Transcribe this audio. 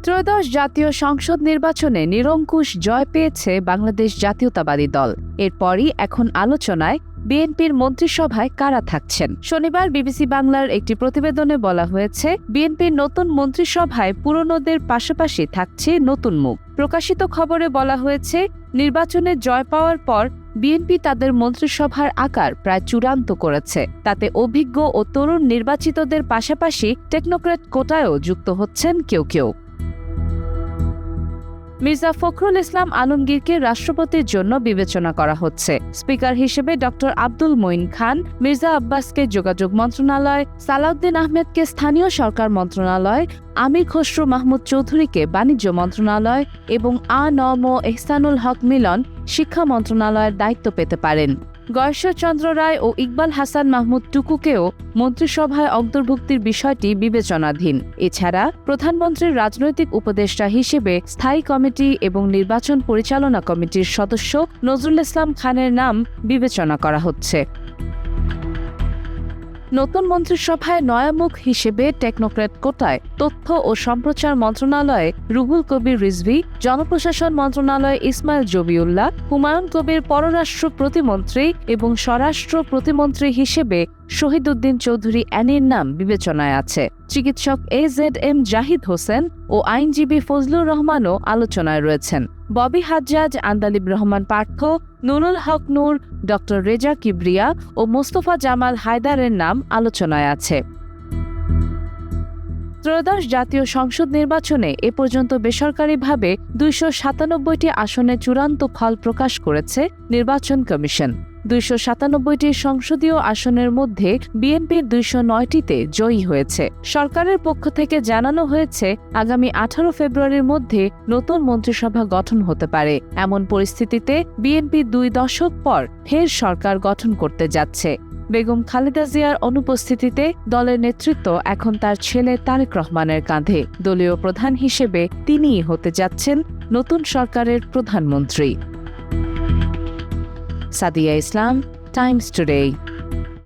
ত্রয়োদশ জাতীয় সংসদ নির্বাচনে নিরঙ্কুশ জয় পেয়েছে বাংলাদেশ জাতীয়তাবাদী দল। এরপরই এখন আলোচনায় বিএনপির মন্ত্রিসভায় কারা থাকছেন। শনিবার বিবিসি বাংলার একটি প্রতিবেদনে বলা হয়েছে, বিএনপির নতুন মন্ত্রিসভায় পুরনোদের পাশাপাশি থাকছে নতুন মুখ। প্রকাশিত খবরে বলা হয়েছে, নির্বাচনে জয় পাওয়ার পর বিএনপি তাদের মন্ত্রিসভার আকার প্রায় চূড়ান্ত করেছে। তাতে অভিজ্ঞ ও তরুণ নির্বাচিতদের পাশাপাশি টেকনোক্র্যাট কোটায়ও যুক্ত হচ্ছেন কেউ কেউ। মির্জা ফখরুল ইসলাম আলমগীরকে রাষ্ট্রপতির জন্য বিবেচনা করা হচ্ছে। স্পিকার হিসেবে ডক্টর আব্দুল মঈন খান, মির্জা আব্বাসকে যোগাযোগ মন্ত্রণালয়, সালাউদ্দিন আহমেদকে স্থানীয় সরকার মন্ত্রণালয়, আমির খসরু মাহমুদ চৌধুরীকে বাণিজ্য মন্ত্রণালয় এবং আ.ন.ম এহসানুল হক মিলন শিক্ষা মন্ত্রণালয়ের দায়িত্ব পেতে পারেন। গয়েশ্বরচন্দ্র রায় ও ইকবাল হাসান মাহমুদ টুকুকেও মন্ত্রিসভায় অন্তর্ভুক্তির বিষয়টি বিবেচনাধীন। এছাড়া প্রধানমন্ত্রীর রাজনৈতিক উপদেষ্টা হিসেবে স্থায়ী কমিটি এবং নির্বাচন পরিচালনা কমিটির সদস্য নজরুল ইসলাম খানের নাম বিবেচনা করা হচ্ছে। নতুন মন্ত্রিসভায় নয়ামুখ হিসেবে টেকনোক্র্যাট কোটায় তথ্য ও সম্প্রচার মন্ত্রণালয়ে রুহুল কবির রিজভী, জনপ্রশাসন মন্ত্রণালয়ে ইসমাইল জবিউল্লাহ, হুমায়ুন কবির পররাষ্ট্র প্রতিমন্ত্রী এবং স্বরাষ্ট্র প্রতিমন্ত্রী হিসেবে শহীদউদ্দিন চৌধুরী অ্যানির নাম বিবেচনায় আছে। চিকিৎসক এজেডএম জাহিদ হোসেন ও আইনজীবী ফজলুর রহমানও আলোচনায় রয়েছেন। ববি হাজ্জাজ, আন্দালিব রহমান পার্থ, নুরুল হক নূর, ডক্টর রেজা কিবরিয়া ও মোস্তফা জামাল হায়দারের নাম আলোচনায় আছে। ত্রয়োদশ জাতীয় সংসদ নির্বাচনে এ পর্যন্ত বেসরকারিভাবে ২৯৭টি আসনে চূড়ান্ত ফল প্রকাশ করেছে নির্বাচন কমিশন। ২৯৭টি সংসদীয় আসনের মধ্যে বিএনপির ২০৯টিতে জয়ী হয়েছে। সরকারের পক্ষ থেকে জানানো হয়েছে, আগামী ১৮ ফেব্রুয়ারির মধ্যে নতুন মন্ত্রিসভা গঠন হতে পারে। এমন পরিস্থিতিতে বিএনপি ২ দশক পর ফের সরকার গঠন করতে যাচ্ছে। বেগম খালেদা জিয়ার অনুপস্থিতিতে দলের নেতৃত্ব এখন তার ছেলে তারেক রহমানের কাঁধে। দলীয় প্রধান হিসেবে তিনিই হতে যাচ্ছেন নতুন সরকারের প্রধানমন্ত্রী। সাদিয়া ইসলাম, টাইমস টুডে।